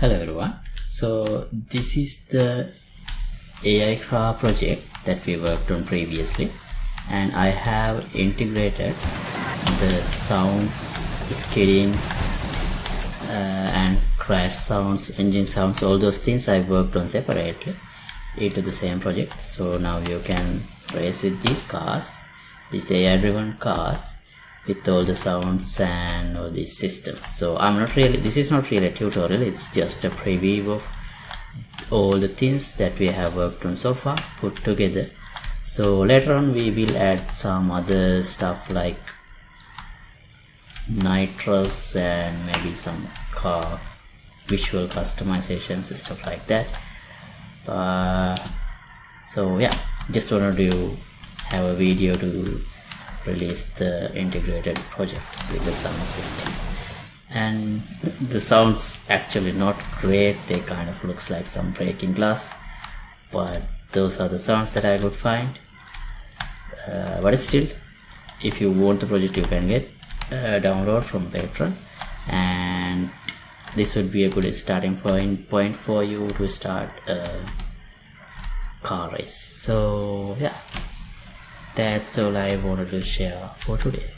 Hello everyone. So this is the AI car project that we worked on previously, and I have integrated the sounds, skidding and crash sounds, engine sounds, all those things I worked on separately into the same project. So now you can race with these cars, these AI driven cars, with all the sounds and all these systems. So this is not really a tutorial, it's just a preview of all the things that we have worked on so far put together. So later on we will add some other stuff like nitrous and maybe some car visual customizations, stuff like that. So yeah, just wanted to have a video to release the integrated project with the sound system, and the sounds actually not great. They kind of looks like some breaking glass, but those are the sounds that I could find. But still, if you want the project, you can get download from Patreon, and this would be a good starting point for you to start a car race. So yeah, that's all I wanted to share for today.